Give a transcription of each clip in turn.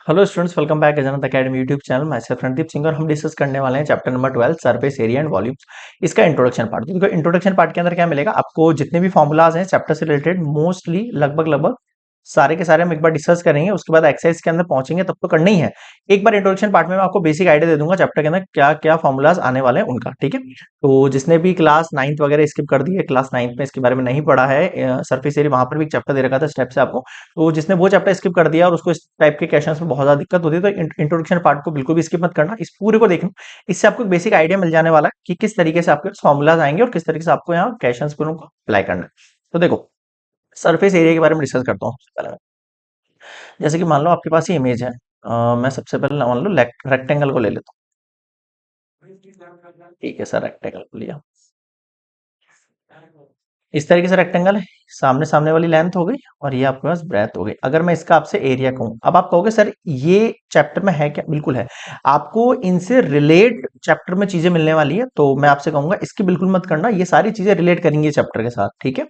Hello students, welcome back Ajant academy YouTube channel. मैं self Randeep Singh और हम डिस्कस करने वाले हैं chapter number 12 surface area and volumes. इसका इंट्रोडक्शन पार्ट। तो इंट्रोडक्शन पार्ट के अंदर क्या मिलेगा आपको, जितने भी फॉर्मूलाज हैं चैप्टर से रिलेटेड मोस्टली लगभग सारे के सारे हम एक बार डिस्कस करेंगे। उसके बाद एक्सरसाइज के अंदर पहुंचेंगे, तब तो करना ही है। एक बार इंट्रोडक्शन पार्ट में मैं आपको बेसिक आइडिया दे दूंगा चैप्टर के अंदर क्या क्या फॉर्मूलाज आने वाले हैं उनका, ठीक है। तो जिसने भी क्लास 9th वगैरह स्किप कर दी है, क्लास 9th में इसके बारे में नहीं पढ़ा है सरफेस एरिया, वहां पर भी एक चैप्टर दे रखा था स्टेप से आपको। तो जिसने वो चैप्टर स्किप कर दिया और उसको इस टाइप के क्वेश्चंस में बहुत ज्यादा दिक्कत होती है, तो इंट्रोडक्शन पार्ट को बिल्कुल भी स्किप मत करना, इस पूरे को देखना। इससे आपको एक बेसिक आइडिया मिल जाने वाला है कि किस तरीके से आपके फॉर्मुलाज आएंगे और किस तरीके से आपको यहाँ क्वेश्चंस पर उनको अप्लाई करना है। तो देखो, सरफेस एरिया के बारे में डिस्कस करता हूँ सबसे पहले मैं। जैसे कि मान लो आपके पास ये इमेज है। मैं सबसे पहले मान लो रेक्टेंगल को ले लेता हूँ। ठीक है सर, रेक्टेंगल को लिया। इस तरीके से रेक्टेंगल है। सामने सामने वाली लेंथ हो गई और ये आपके पास ब्रेथ हो गई। अगर मैं इसका आपसे एरिया कहूं, अब आप कहोगे सर ये चैप्टर में है क्या? बिल्कुल है। आपको इनसे रिलेट चैप्टर में चीजें मिलने वाली है, तो मैं आपसे कहूंगा इसकी बिल्कुल मत करना। ये सारी चीजें रिलेट करेंगी चैप्टर के साथ, ठीक है।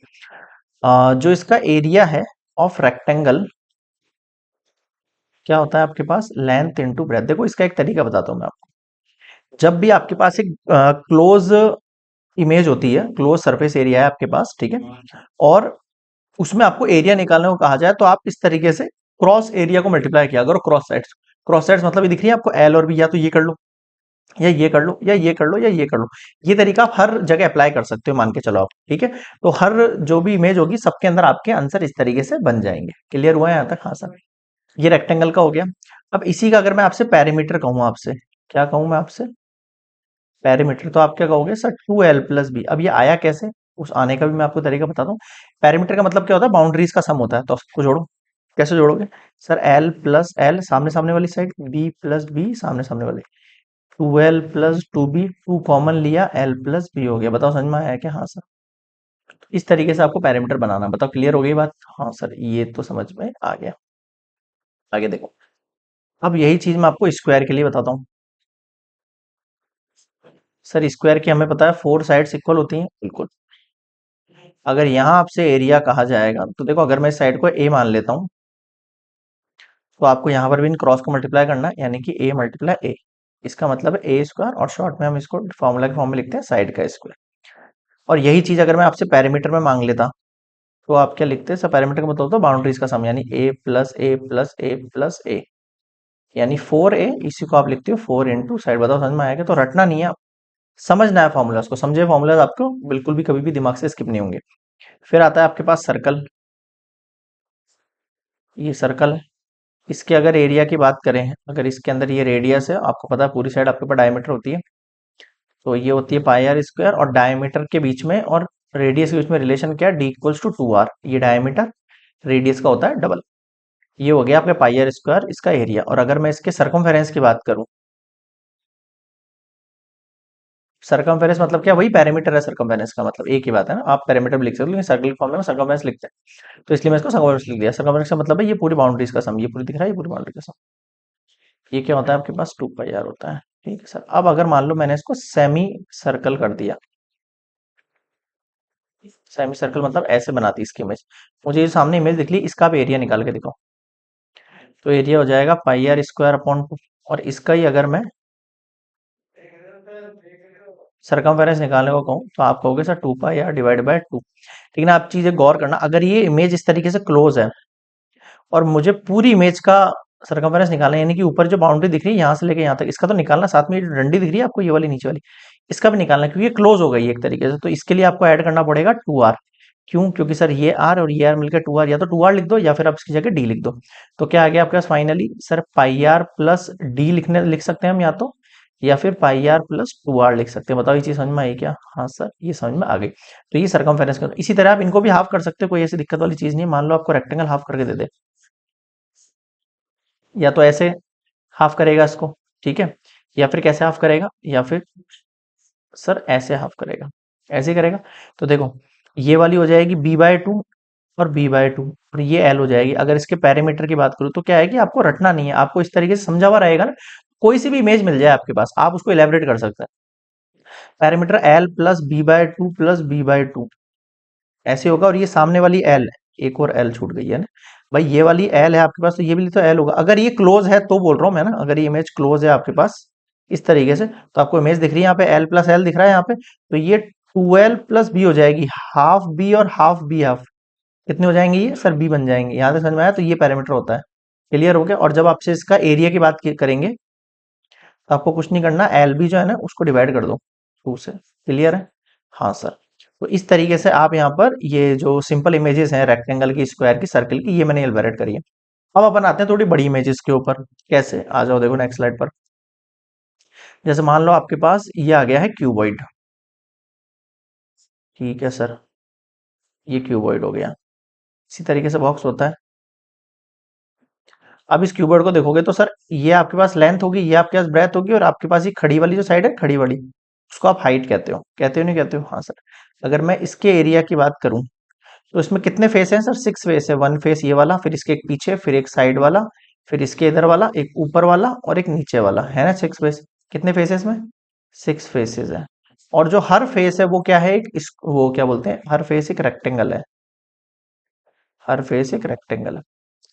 जो इसका एरिया है ऑफ रेक्टेंगल, क्या होता है आपके पास? Length into breadth. देखो, इसका एक तरीका बताता हूँ मैं आपको। जब भी आपके पास एक क्लोज इमेज होती है, क्लोज सरफेस एरिया है आपके पास, ठीक है, और उसमें आपको एरिया निकालने को कहा जाए, तो आप इस तरीके से क्रॉस एरिया को मल्टीप्लाई किया करो। क्रॉस साइड्स मतलब ये दिख रही है आपको एल और बी, या तो ये कर लो या ये कर लो या ये कर लो या ये कर लो। ये तरीका आप हर जगह अप्लाई कर सकते हो, मान के चलो आप, ठीक है। तो हर जो भी इमेज होगी सबके अंदर आपके आंसर इस तरीके से बन जाएंगे। क्लियर हुआ है यहाँ तक? हाँ सर। ये रेक्टेंगल का हो गया। अब इसी का अगर मैं आपसे पैरामीटर कहूँ, आपसे क्या कहूँ मैं आपसे? पैरामीटर। तो आप क्या कहोगे सर? 2l+b। अब ये आया कैसे? उस आने का भी मैं आपको तरीका बताता हूँ। पैरामीटर का मतलब क्या होता है? बाउंड्रीज का सम होता है। तो सबको जोड़ो। कैसे जोड़ोगे सर? l+l सामने सामने वाली साइड, b+b सामने सामने वाली। 2l+2b, 2 कॉमन लिया, l+b हो गया। बताओ समझ में आया क्या? हाँ सर। इस तरीके से आपको पैरामीटर बनाना है। बताओ क्लियर हो गई बात? हाँ सर, ये तो समझ में आ गया। आगे देखो, अब यही चीज मैं आपको स्क्वायर के लिए बताता हूँ। सर स्क्वायर की हमें पता है 4 साइड्स इक्वल होती हैं, बिल्कुल। अगर यहाँ आपसे एरिया कहा जाएगा, तो देखो अगर मैं इस साइड को ए मान लेता हूँ, तो आपको यहाँ पर भी इन क्रॉस को मल्टीप्लाई करना है, यानी कि a × a। इसका मतलब है a² और शॉर्ट में हम इसको फॉर्मूला के फॉर्म में लिखते हैं साइड का स्क्वायर। और यही चीज अगर मैं आपसे पैरामीटर में मांग लेता, तो आप क्या लिखते हैं? सब पैरामीटर का मतलब होता है बाउंड्रीज का सम, यानी a+a+a+a, यानी 4a। इसी को आप लिखते हो 4 × साइड। बताओ समझ में आएगा? तो रटना नहीं है, आप समझना है फॉर्मूलाज को। समझे फॉर्मूलाज आपको बिल्कुल भी कभी भी दिमाग से स्किप नहीं होंगे। फिर आता है आपके पास सर्कल। ये सर्कल है। इसके अगर एरिया की बात करें, अगर इसके अंदर ये रेडियस है, आपको पता है पूरी साइड आपके ऊपर डायमीटर होती है, तो ये होती है πr²। और डायमीटर के बीच में और रेडियस के बीच में रिलेशन क्या है? d=2r। ये डायमीटर रेडियस का होता है डबल। ये हो गया आपका πr², इसका एरिया। और अगर मैं इसके सरकमफेरेंस की बात करूं, सरकमफेरेंस मतलब क्या? वही पैरामीटर है सरकमफेरेंस का, मतलब एक ही बात है ना। आप पैरामीटर भी लिख सकते हो, लेकिन सर्कल के फॉर्म में सरकमफेरेंस लिखते हैं, तो इसलिए मैं इसको सरकमफेरेंस लिख दिया। सरकमफेरेंस का मतलब है ये पूरी बाउंड्रीज का सम। ये पूरी दिख रहा है, ये पूरी बाउंड्री का सम। ये क्या होता है आपके पास? 2πr होता है, ठीक है सर। अब अगर मान लो मैंने इसको सेमी सर्कल कर दिया, सेमी सर्कल मतलब ऐसे बनाती इसकी इमेज। मुझे ये सामने इमेज दिख ली, इसका भी एरिया निकाल के दिखाओ। तो एरिया हो जाएगा πr²/2। और इसका ही अगर मैं सरकमफेरेंस निकालने को कहूँ, तो आप कहोगे सर 2πr/2। लेकिन आप चीजें गौर करना, अगर ये इमेज इस तरीके से क्लोज है और मुझे पूरी इमेज का सरकमफेरेंस निकालना है, यानी कि ऊपर जो बाउंड्री दिख रही है यहाँ से लेके यहाँ तक, इसका तो निकालना, साथ में ये जो डंडी दिख रही है आपको, ये वाली नीचे वाली, इसका भी निकालना है, क्योंकि ये क्लोज हो गई है एक तरीके से। तो इसके लिए आपको ऐड करना पड़ेगा 2r। क्यों? क्योंकि सर ये r और ये r मिलकर 2r, या तो 2r लिख दो या फिर आप इसकी जगह d लिख दो। तो क्या आ गया आपके पास फाइनली? सर πr+d लिख सकते हैं हम, या फिर πr+2r लिख सकते हैं। बताओ ये चीज समझ में आई क्या? हाँ सर, ये समझ में आ गई। तो ये सरकमफेरेंस का। इसी तरह आप इनको भी हाफ कर सकते हो, कोई ऐसी दिक्कत वाली चीज नहीं है। मान लो आपको रेक्टेंगल हाफ करके दे दे, या तो ऐसे हाफ करेगा इसको, ठीक है, या फिर कैसे हाफ करेगा, या फिर सर ऐसे हाफ करेगा, ऐसे ही करेगा। तो देखो, ये वाली हो जाएगी b/2 और b/2, और ये l हो जाएगी। अगर इसके पैरामीटर की बात करूं, तो क्या है कि आपको रटना नहीं है, आपको इस तरीके से समझा हुआ रहेगा ना। कोई सी भी इमेज मिल जाए आपके पास, आप उसको इलेबरेट कर सकते हैं। पैरामीटर l+b/2 + b/2 ऐसे होगा, और ये सामने वाली l है, एक और एल छूट गई है ना भाई, ये वाली एल है आपके पास, तो ये भी तो एल होगा। अगर ये क्लोज है तो बोल रहा हूँ मैं ना, अगर ये इमेज क्लोज है आपके पास इस तरीके से, तो आपको इमेज दिख रही है यहाँ पे एल प्लस एल दिख रहा है यहाँ पे, तो ये 2l प्लस बी हो जाएगी, हाफ बी और हाफ बी हाफ, कितने हो जाएंगे ये सर, बी बन जाएंगे। यहाँ से समझ में आया, तो ये पैरामीटर होता है। क्लियर हो गया। और जब आपसे इसका एरिया की बात करेंगे, तो आपको कुछ नहीं करना, एल बी जो है ना उसको डिवाइड कर दो 2 से। क्लियर है। हाँ सर। तो इस तरीके से आप यहाँ पर ये जो सिंपल इमेजेस हैं रेक्टेंगल की, स्क्वायर की, सर्कल की, ये मैंने एलिब्रेट करी है। अब अपन आते हैं थोड़ी बड़ी इमेजेस के ऊपर। कैसे, आ जाओ देखो नेक्स्ट स्लाइड पर। जैसे मान लो आपके पास ये आ गया है क्यूबॉइड। ठीक है सर, ये क्यूबॉइड हो गया। इसी तरीके से बॉक्स होता है। अब इस क्यूबॉइड को देखोगे तो सर ये आपके पास लेंथ होगी, ये आपके पास ब्रेथ होगी, और आपके पास ये खड़ी वाली जो साइड है, खड़ी वाली, उसको आप हाइट कहते हो नहीं कहते हो? हाँ सर। अगर मैं इसके एरिया की बात करूं, तो इसमें कितने फेस हैं सर? 6 फेस है। वन फेस ये वाला, फिर इसके एक पीछे, फिर एक साइड वाला, फिर इसके इधर वाला, एक ऊपर वाला और एक नीचे वाला, है ना 6 फेस। कितने फेस है इसमें? 6 फेसेस है। और जो हर फेस है वो क्या है, एक वो क्या बोलते हैं, हर फेस एक रेक्टेंगल है। हर फेस एक रेक्टेंगल है।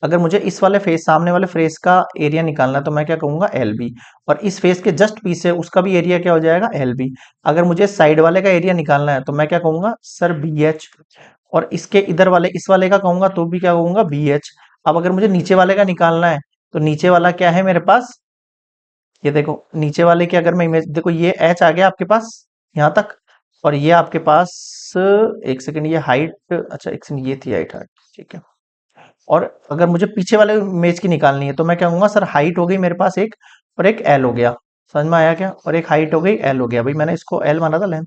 अगर मुझे इस वाले फेस, सामने वाले फेस का एरिया निकालना है, तो मैं क्या कहूंगा, एल बी। और इस फेस के जस्ट पीछे उसका भी एरिया क्या हो जाएगा, एल बी। अगर मुझे साइड वाले का एरिया निकालना है, तो मैं क्या कहूंगा सर, बी एच। और इसके इधर वाले, इस वाले का कहूंगा तो भी क्या कहूंगा, बी एच। अब अगर मुझे नीचे वाले का निकालना है, तो नीचे वाला क्या है मेरे पास, ये देखो नीचे वाले की अगर मैं इमेज देखो, ये एच आ गया आपके पास यहाँ तक। और ये आपके पास, एक सेकंड, ये हाइट, अच्छा एक सेकंड, ये थी हाइट, ठीक है। और अगर मुझे पीछे वाले इमेज की निकालनी है, तो मैं क्या कहूंगा सर, हाइट हो गई मेरे पास एक, और एक एल हो गया। समझ में आया क्या? और एक हाइट हो गई, एल हो गया। भाई मैंने इसको एल माना था, लेंथ।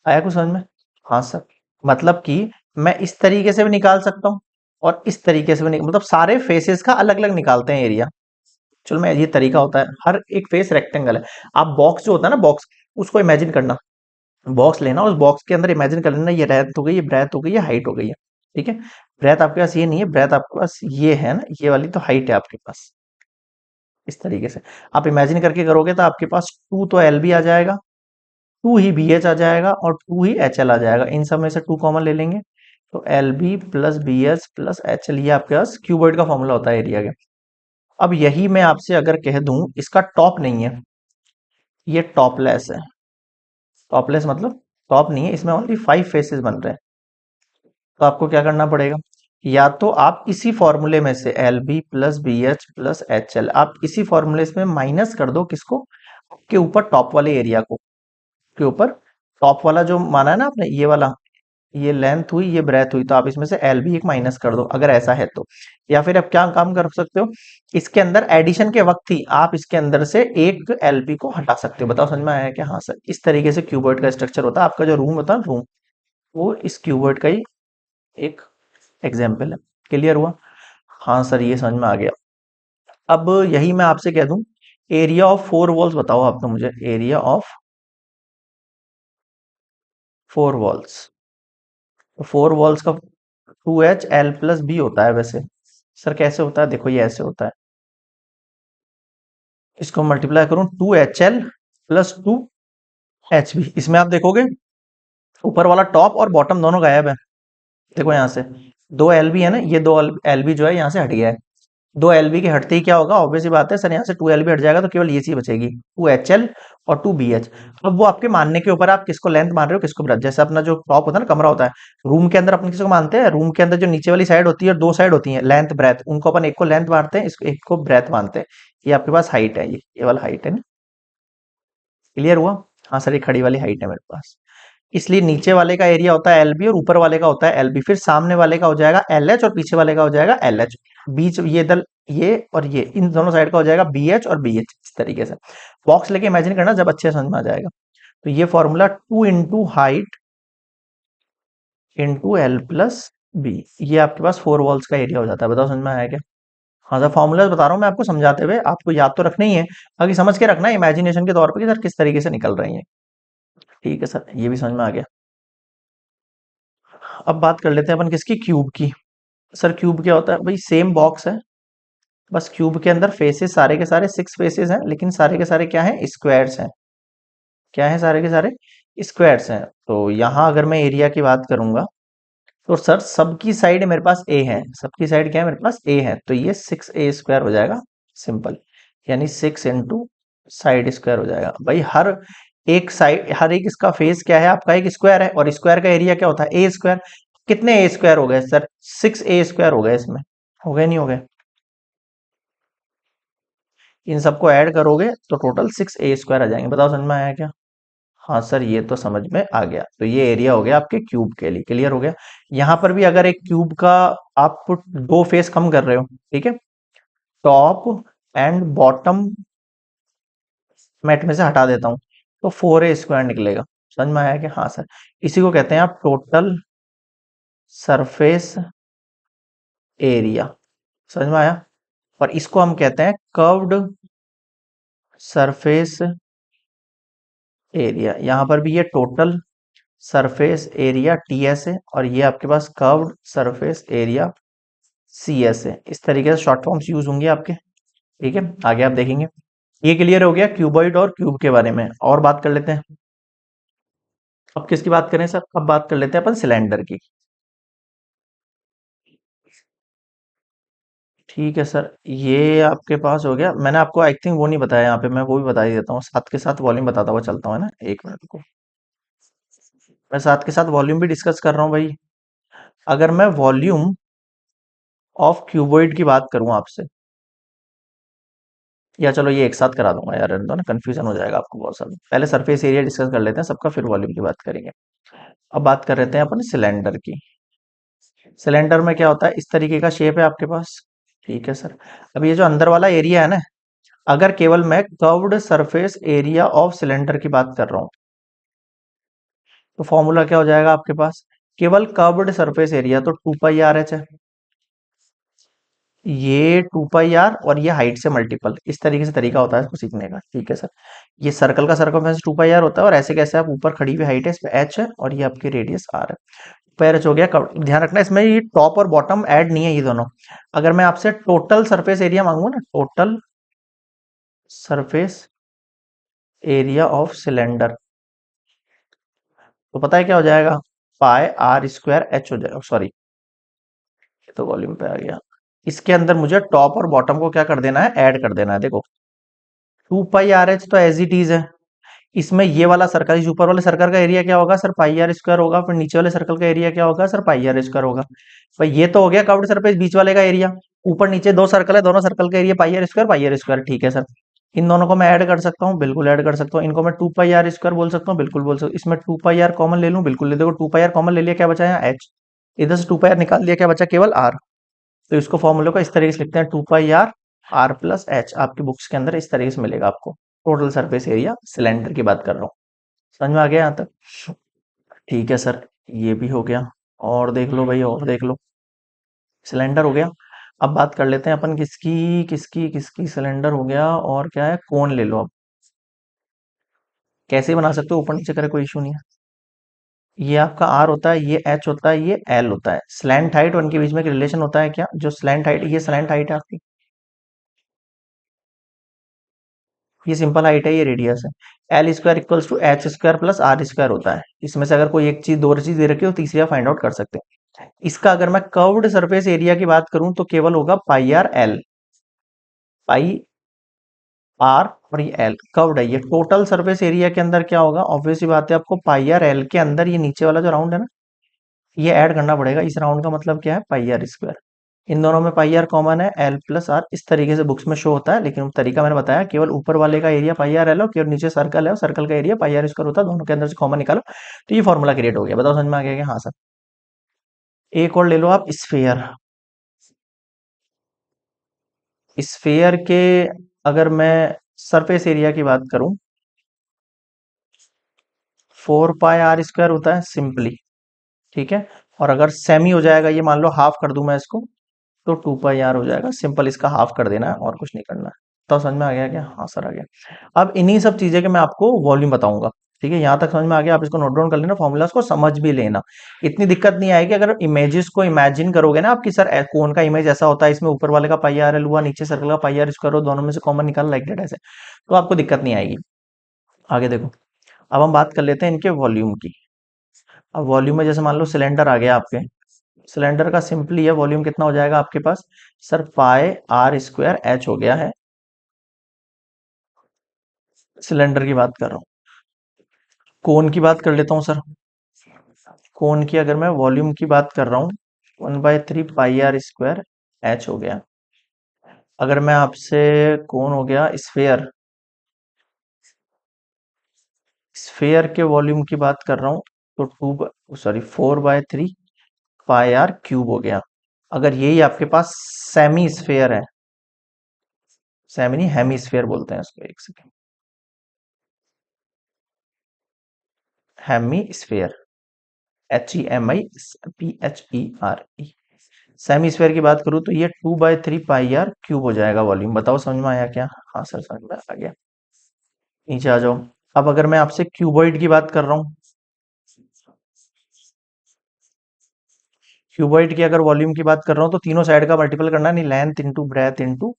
आया कुछ समझ में? हाँ सर। मतलब कि मैं इस तरीके से भी निकाल सकता हूँ, और इस तरीके से भी मतलब सारे फेसेस का अलग अलग निकालते हैं एरिया। चलो, मैं ये तरीका होता है, हर एक फेस रेक्टेंगल है। आप बॉक्स जो होता है ना, बॉक्स, उसको इमेजिन करना। बॉक्स लेना, उस बॉक्स के अंदर इमेजिन कर लेना, ये रेत हो गई, ये ब्रेथ हो गई, ये हाइट हो गई है। ठीक है। ब्रेथ आपके पास ये नहीं है, ब्रेथ आपके पास ये है ना, ये वाली तो हाइट है आपके पास। इस तरीके से आप इमेजिन करके करोगे, तो आपके पास 2 तो एल बी आ जाएगा, 2 ही बी एच आ जाएगा, और 2 ही एच एल आ जाएगा। इन सब में से 2 कॉमन ले लेंगे, तो L B plus B H plus H L, ये आपके पास क्यूबॉइड का फॉर्मूला होता है एरिया का। अब यही मैं आपसे अगर कह दूं, इसका टॉप नहीं है, ये टॉपलेस है। टॉपलेस मतलब टॉप नहीं है, इसमें ओनली 5 फेसेस बन रहे हैं। तो आपको क्या करना पड़ेगा, या तो आप इसी फॉर्मूले में से L B plus B H plus H L, आप इसी फॉर्मूले में माइनस कर दो, किसको, के ऊपर टॉप वाले एरिया को, के ऊपर टॉप वाला जो माना है ना आपने, ये वाला, ये लेंथ हुई, ये ब्रेथ हुई, तो आप इसमें से एल बी एक माइनस कर दो, अगर ऐसा है तो। या फिर आप क्या काम कर सकते हो, इसके अंदर एडिशन के वक्त ही आप इसके अंदर से एक एल बी को हटा सकते हो। बताओ समझ में आया क्या? हाँ सर। इस तरीके से क्यूबॉइड का स्ट्रक्चर होता है। आपका जो रूम होता है रूम, वो इस क्यूबॉइड का ही एक एग्जाम्पल है। क्लियर हुआ? हाँ सर, ये समझ में आ गया। अब यही मैं आपसे कह दूं, एरिया ऑफ 4 वॉल्स बताओ आप, तो मुझे एरिया ऑफ 4 वॉल्स। तो 4 वॉल्स का 2h एल प्लस बी होता है वैसे। सर कैसे होता है? देखो ये ऐसे होता है, इसको मल्टीप्लाई करूं, 2h L plus 2h B. इसमें आप देखोगे ऊपर वाला टॉप और बॉटम दोनों गायब है। देखो यहाँ से 2 एल बी है ना, ये 2 एल बी जो है यहाँ से हट गया है। 2 एल बी के हटते ही क्या होगा, ऑब्वियस सी बात है सर, यहाँ से 2 एल बी हट जाएगा, तो केवल ये चीज बचेगी, 2h एल और 2 बी एच। अब वो आपके मानने के ऊपर, आप किसको लेंथ मान रहे हो, किसको ब्रेथ। जैसे अपना जो टॉप होता है ना, कमरा होता है, रूम के अंदर अपन किसको मानते हैं, रूम के अंदर जो नीचे वाली साइड होती है और 2 साइड होती है, लेंथ ब्रेथ, उनको अपन एक को लेंथ मानते हैं, इसको एक को ब्रेथ मानते हैं। ये आपके पास हाइट है, ये वाला हाइट है ना। क्लियर हुआ? हाँ सर, ये खड़ी वाली हाइट है मेरे पास। इसलिए नीचे वाले का एरिया होता है एल बी, और ऊपर वाले का होता है एल बी। फिर सामने वाले का हो जाएगा एल एच, और पीछे वाले का हो जाएगा एल एच। बीच ये दल, ये और ये, इन दोनों साइड का हो जाएगा बी एच और बी एच। इस तरीके से बॉक्स लेके इमेजिन करना, जब अच्छे से समझ में आ जाएगा। तो ये formula 2 into height into L plus B, ये आपके पास 4 वॉल्स का एरिया हो जाता है। बताओ समझ में आया क्या? हाँ सर, फॉर्मूला बता रहा हूँ मैं आपको समझाते हुए, आपको याद तो रखना ही है, बाकी समझ के रखना है इमेजिनेशन के तौर पर कि सर किस तरीके से निकल रही है। ठीक है सर, ये भी समझ में आ गया। अब बात कर लेते हैं अपन किसकी, क्यूब की। सर क्यूब क्या होता है भाई, सेम बॉक्स है, बस क्यूब के अंदर फेसेस सारे के सारे 6 फेसेस हैं, लेकिन सारे के सारे क्या हैं, स्क्वायर्स हैं। क्या है, सारे के सारे स्क्वायर्स हैं। तो यहाँ अगर मैं एरिया की बात करूंगा, तो सर सबकी साइड मेरे पास ए है, सबकी साइड क्या है मेरे पास ए है, तो ये 6a² हो जाएगा सिंपल, यानी 6 इंटू साइड स्क्वायर हो जाएगा। भाई हर एक साइड, हर एक इसका फेस क्या है आपका, एक स्क्वायर है, और स्क्वायर का एरिया क्या होता है a²। कितने a² हो गए सर, 6a² हो गए इसमें, हो गए नहीं हो गए, इन सबको ऐड करोगे तो टोटल 6a² आ जाएंगे। बताओ समझ में आया क्या? हाँ सर ये तो समझ में आ गया। तो ये एरिया हो गया आपके क्यूब के लिए, क्लियर हो गया। यहाँ पर भी अगर एक क्यूब का आप दो फेस कम कर रहे हो, ठीक है, टॉप एंड बॉटम मैट में से हटा देता हूँ, तो 4a² निकलेगा। समझ में आया क्या? हाँ सर, इसी को कहते हैं आप टोटल सरफेस एरिया। समझ में आया? और इसको हम कहते हैं कर्व्ड सरफेस एरिया। यहाँ पर भी ये टोटल सरफेस एरिया टीएस है, और ये आपके पास कर्व्ड सरफेस एरिया सीएस है। इस तरीके से शॉर्ट फॉर्म्स यूज होंगे आपके, ठीक है, आगे आप देखेंगे। ये क्लियर हो गया क्यूबॉइड और क्यूब के बारे में। और बात कर लेते हैं, अब किसकी बात करें सर, अब बात कर लेते हैं अपन सिलेंडर की। ठीक है सर, ये आपके पास हो गया। मैंने आपको आई थिंक वो नहीं बताया यहाँ पे, मैं वो भी बता ही देता हूँ, साथ के साथ वॉल्यूम बताता हुआ चलता हूँ, है ना, एक मिनट को। मैं साथ के साथ वॉल्यूम भी डिस्कस कर रहा हूँ भाई। अगर मैं वॉल्यूम ऑफ क्यूबॉइड की बात करूँ आपसे, या चलो ये एक साथ करा दूंगा यार, रहने दो ना, कंफ्यूजन हो जाएगा आपको बहुत सारा। पहले सरफेस एरिया डिस्कस कर लेते हैं सबका, फिर वॉल्यूम की बात करेंगे। अब बात कर लेते हैं अपन सिलेंडर की। सिलेंडर में क्या होता है, इस तरीके का शेप है आपके पास, ठीक है सर। अब ये जो अंदर वाला एरिया है ना, अगर केवल मैं curved surface area of cylinder की बात कर रहा हूँ, तो फॉर्मूला क्या हो जाएगा आपके पास, केवल कर्व्ड सरफेस एरिया तो 2πr(h) है, ये 2πr और ये हाइट से मल्टीपल, इस तरीके से तरीका होता है इसको सीखने का, ठीक है सर। ये सर्कल का सर्कमफेरेंस 2πr होता है, और ऐसे कैसे आप ऊपर खड़ी हुई हाइट है, इसमें h है, और ये आपकी रेडियस r है। पैरच हो गया। ध्यान रखना इसमें ये टॉप और बॉटम ऐड नहीं है ये दोनों। अगर मैं आपसे टोटल सरफेस एरिया मांगू ना, total surface area of cylinder, तो पता है क्या हो जाएगा, πr² h हो जाएगा, सॉरी ये तो वॉल्यूम पे आ गया। इसके अंदर मुझे टॉप और बॉटम को क्या कर देना है, ऐड कर देना है। देखो 2πr(h) तो एज इट इज है, इसमें ये वाला सर्कल, इस ऊपर वाले सर्कल का एरिया क्या होगा सर, πr² होगा, फिर नीचे वाले सर्कल का एरिया क्या होगा सर, πr² होगा। भाई ये तो हो गया कर्व्ड सरफेस बीच वाले का एरिया। ऊपर नीचे दो सर्कल है, दोनों सर्कल का एरिया πr², ठीक है सर। इन दोनों को मैं ऐड कर सकता हूँ, बिल्कुल ऐड कर सकता हूँ। इनको मैं 2πr² बोल सकता हूँ, बिल्कुल बोल सकता हूँ। इसमें 2πr कॉमन ले लूँ, बिल्कुल ले। देखो 2πr कॉमन ले लिया, क्या बचा यहाँ h, इधर से 2πr निकाल लिया, क्या बचा केवल r। तो इसको फॉर्मूले को इस तरीके से लिखते हैं, 2πr r+h। आपकी बुक्स के अंदर इस तरीके से मिलेगा आपको। टोटल सरफेस एरिया सिलेंडर की बात कर रहा हूँ। समझ में आ गया यहाँ तक? ठीक है सर, ये भी हो गया। और देख लो भाई, और देख लो, सिलेंडर हो गया। अब बात कर लेते हैं अपन किसकी, किसकी किसकी, सिलेंडर हो गया, और क्या है, कोन ले लो। अब कैसे बना सकते हो, ऊपर नीचे करे कोई इशू नहीं है। ये आपका आर होता है, ये एच होता है, ये एल होता है। स्लैंट हाइट और उनके बीच में एक रिलेशन होता है क्या, जो स्लैंट हाइट, ये स्लैंट हाइट है आपकी, ये सिंपल हाइट है, ये रेडियस है। L² = H² + R² होता है। इसमें से अगर कोई एक चीज, दो चीज दे रखी हो, तीसरी आप फाइंड आउट कर सकते हैं। इसका अगर मैं कर्व्ड सरफेस एरिया की बात करूं, तो केवल होगा πr(l), पाई आर, और ये एल कर्व्ड है। ये टोटल सरफेस एरिया के अंदर क्या होगा, ऑब्वियस सी बात है, आपको πr(l) के अंदर ये नीचे वाला जो राउंड है ना, ये ऐड करना पड़ेगा। इस राउंड का मतलब क्या है, πr²। इन दोनों में πr कॉमन है, l+r इस तरीके से बुक्स में शो होता है, लेकिन तरीका मैंने बताया, केवल ऊपर वाले का एरिया πr(l) हो, केवल नीचे सर्कल है और सर्कल का एरिया πr² होता है, दोनों के अंदर से कॉमन निकालो, तो ये फॉर्मूला क्रिएट हो गया। बताओ समझ में आ गया क्या? हाँ सर। एक और ले लो आप, स्फेयर। स्फेयर के अगर मैं सरफेस एरिया की बात करूं, 4πr² होता है सिंपली, ठीक है। और अगर सेमी हो जाएगा, ये मान लो हाफ कर दूं मैं इसको, तो 2πr हो जाएगा सिंपल, इसका हाफ कर देना है और कुछ नहीं करना है। तो समझ में आ गया क्या? हाँ सर आ गया। अब इन्हीं सब चीजें के मैं आपको वॉल्यूम बताऊंगा, ठीक है। यहाँ तक समझ में आ गया, आप इसको नोट डाउन कर लेना, फॉर्मूलाज को समझ भी लेना, इतनी दिक्कत नहीं आएगी। अगर इमेजेस को इमेजिन करोगे ना आपकी, सर कोन का इमेज ऐसा होता है, इसमें ऊपर वाले का πr(l) हुआ, नीचे सर्कल का πr², दोनों में से कॉमन निकाल, लाइक दैट ऐसे, तो आपको दिक्कत नहीं आएगी। आगे देखो, अब हम बात कर लेते हैं इनके वॉल्यूम की। अब वॉल्यूम में जैसे मान लो सिलेंडर आ गया आपके, सिलेंडर का सिंपली है, वॉल्यूम कितना हो जाएगा आपके पास sir, pi r square h हो गया है। सिलेंडर की बात कर रहा हूँ। कोन की बात कर लेता हूँ सर। कोन की अगर मैं वॉल्यूम की बात कर रहा हूँ, 1/3 पाई आर स्क्वायर एच हो गया। अगर मैं आपसे कोन हो गया स्फेयर, स्फेयर के वॉल्यूम की बात कर रहा हूँ, तो 4/3 पाई आर क्यूब हो गया। अगर यही आपके पास सेमी स्फेयर है, सेमी नहीं हेमी स्फेयर बोलते हैं इसको, एक second, hemisphere, HEMI PHERE, semi sphere की बात करूँ तो ये 2/3 पाई आर क्यूब हो जाएगा वॉल्यूम। बताओ समझ में आया क्या? हाँ सर समझ में आ गया। नीचे आ जाओ। अब अगर मैं आपसे क्यूबॉइड की बात कर रहा हूँ, क्यूबॉइड की अगर वॉल्यूम की बात कर रहा हूँ तो तीनों साइड का मल्टीपल करना है, नहीं length into breadth into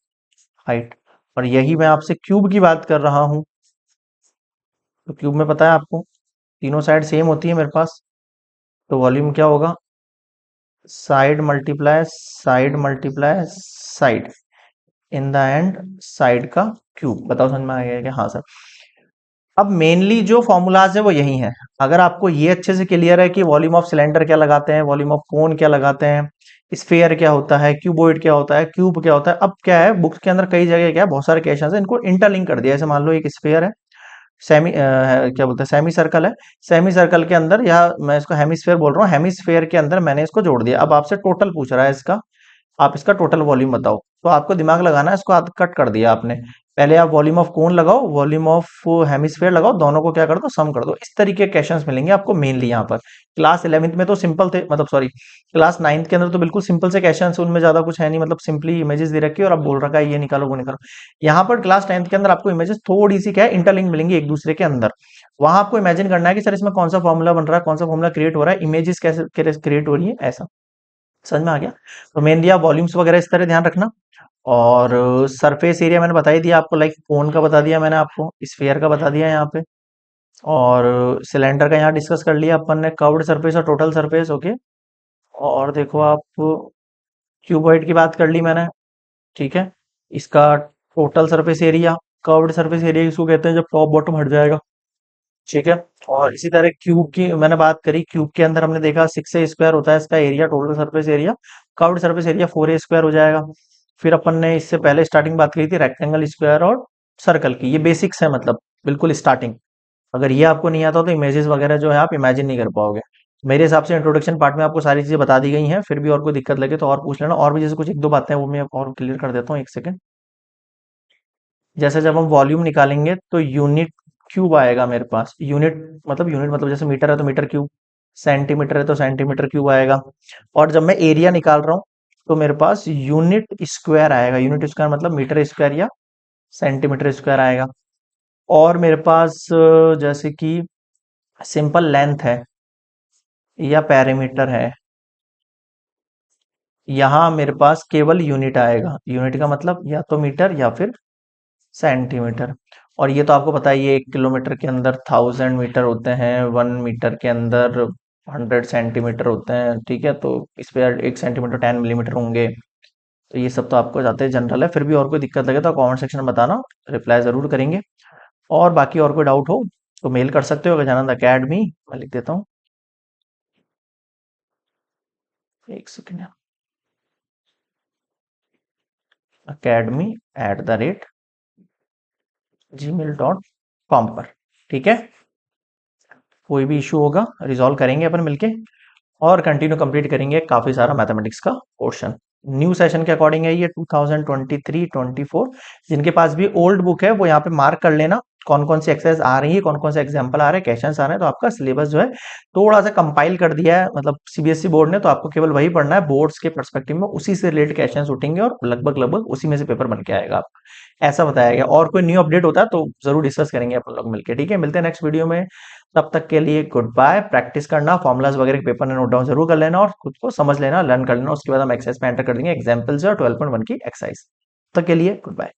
height. और यही मैं आपसे क्यूब की बात कर रहा हूँ, तो क्यूब में पता है आपको तीनों साइड सेम होती है मेरे पास, तो वॉल्यूम क्या होगा, side multiply side, in the end side का क्यूब। बताओ समझ में आ गया क्या? हाँ सर। अब मेनली जो फॉर्मूलाज है वो यही है। अगर आपको ये अच्छे से क्लियर है कि वॉल्यूम ऑफ सिलेंडर क्या लगाते हैं, वॉल्यूम ऑफ कोन क्या लगाते हैं, स्फेयर क्या होता है, क्यूबॉइड क्या होता है, क्यूब क्या होता है, अब क्या है बुक्स के अंदर कई जगह क्या है, बहुत सारे क्वेश्चन है, इनको इंटरलिंक कर दिया। जैसे मान लो एक स्फेयर है, क्या बोलते हैं सेमी सर्कल है, सेमी सर्कल के अंदर, या मैं इसको हेमिस्फेयर बोल रहा हूँ, हेमिस्फेयर के अंदर मैंने इसको जोड़ दिया। अब आपसे टोटल पूछ रहा है इसका, आप इसका टोटल वॉल्यूम बताओ, तो आपको दिमाग लगाना है, इसको आध कट कर दिया आपने। पहले आप वॉल्यूम ऑफ कोन लगाओ, वॉल्यूम ऑफ हेमिस्फेयर लगाओ, दोनों को क्या कर दो, सम कर दो। इस तरीके के क्वेश्चंस मिलेंगे आपको मेनली यहाँ पर। क्लास 11th में तो सिंपल थे, मतलब सॉरी क्लास 9th के अंदर तो बिल्कुल सिंपल से क्वेश्चंस, उनमें ज्यादा कुछ है नहीं, मतलब सिंपली इमेजेस दे रखी है और अब बोल रखा है ये निकालो वो निकालो। यहाँ पर क्लास 10th के अंदर आपको इमेजेस थोड़ी सी क्या है इंटरलिंक मिलेंगी एक दूसरे के अंदर। वहां आपको इमेजिन करना है कि सर इसमें कौन सा फॉर्मूला बन रहा है, कौन सा फॉर्मूला क्रिएट हो रहा है, इमेजेस कैसे क्रिएट हो रही है, ऐसा। समझ में आ गया? तो मेनली आप वॉल्यूम्स वगैरह इस तरह ध्यान रखना। और सरफेस एरिया मैंने बता ही दिया आपको, लाइक कोन का बता दिया मैंने आपको, स्फीयर का बता दिया यहाँ पे, और सिलेंडर का यहाँ डिस्कस कर लिया अपन ने, कर्व्ड सरफेस और टोटल सरफेस, ओके। और देखो आप क्यूबॉइड की बात कर ली मैंने, ठीक है। इसका total surface area, curved surface area इसको कहते हैं जब टॉप बॉटम हट जाएगा, ठीक है। और इसी तरह क्यूब की मैंने बात करी, क्यूब के अंदर हमने देखा 6a² होता है इसका area, total surface area, curved surface area 4a² हो जाएगा। फिर अपन ने इससे पहले स्टार्टिंग बात करी थी रेक्टेंगल, स्क्वायर और सर्कल की, ये बेसिक्स है, मतलब बिल्कुल स्टार्टिंग। अगर ये आपको नहीं आता तो इमेजेस वगैरह जो है आप इमेजिन नहीं कर पाओगे। मेरे हिसाब से इंट्रोडक्शन पार्ट में आपको सारी चीजें बता दी गई हैं, फिर भी और कोई दिक्कत लगे तो और पूछ लेना, और भी जैसे कुछ एक दो बातें हैं वो मैं और क्लियर कर देता हूँ, एक सेकंड। जैसे जब हम वॉल्यूम निकालेंगे तो यूनिट क्यूब आएगा मेरे पास, यूनिट मतलब जैसे मीटर है तो मीटर क्यूब, सेंटीमीटर है तो सेंटीमीटर क्यूब आएगा। और जब मैं एरिया निकाल रहा हूँ तो मेरे पास यूनिट स्क्वायर आएगा, यूनिट स्क्वायर मतलब मीटर स्क्वायर या सेंटीमीटर स्क्वायर आएगा। और मेरे पास जैसे कि सिंपल लेंथ है या पैरामीटर है, यहाँ मेरे पास केवल यूनिट आएगा, यूनिट का मतलब या तो मीटर या फिर सेंटीमीटर। और ये तो आपको पता ही है, 1 किलोमीटर के अंदर 1000 मीटर होते हैं, 1 मीटर के अंदर 100 सेंटीमीटर होते हैं, ठीक है। तो इस पे 1 सेंटीमीटर 10 मिलीमीटर होंगे। तो ये सब तो आपको जाते हैं जनरल है, फिर भी और कोई दिक्कत लगे तो कमेंट सेक्शन में बताना, रिप्लाई जरूर करेंगे। और बाकी और कोई डाउट हो तो मेल कर सकते हो, गजानंद अकेडमी, मैं लिख देता हूँ, एक सेकेंड, academy@gmail.com पर, ठीक है। कोई भी इशू होगा रिजॉल्व करेंगे अपन मिलके, और कंटिन्यू कंप्लीट करेंगे काफी सारा मैथमेटिक्स का पोर्शन। न्यू सेशन के अकॉर्डिंग है ये 2023-24। जिनके पास भी ओल्ड बुक है वो यहाँ पे मार्क कर लेना, कौन कौन सी एक्सरसाइज आ रही है, कौन कौन से एग्जाम्पल आ रहे हैं, क्वेश्चन आ रहे हैं। तो आपका सिलेबस जो है थोड़ा सा कंपाइल कर दिया है, मतलब सीबीएसई बोर्ड ने, तो आपको केवल वही पढ़ना है, बोर्ड्स के पर्सपेक्टिव में उसी से रिलेटेड क्वेश्चन उठेंगे और लगभग लगभग उसी में से पेपर बन के आएगा आपका, ऐसा बताया गया। और कोई न्यू अपडेट होता है तो जरूर डिस्कस करेंगे अपन लोग मिलकर, ठीक है। मिलते हैं नेक्स्ट वीडियो में, तब तक के लिए गुड बाय। प्रैक्टिस करना, फॉर्मुलाज वगैरह के पेपर में नोट डाउन जरूर कर लेना और खुद को समझ लेना, लर्न कर लेना, उसके बाद हम एक्सरसाइज में एंटर कर देंगे एग्जाम्पल्स और 12.1 की एक्सरसाइज। तब तक के लिए गुड बाय।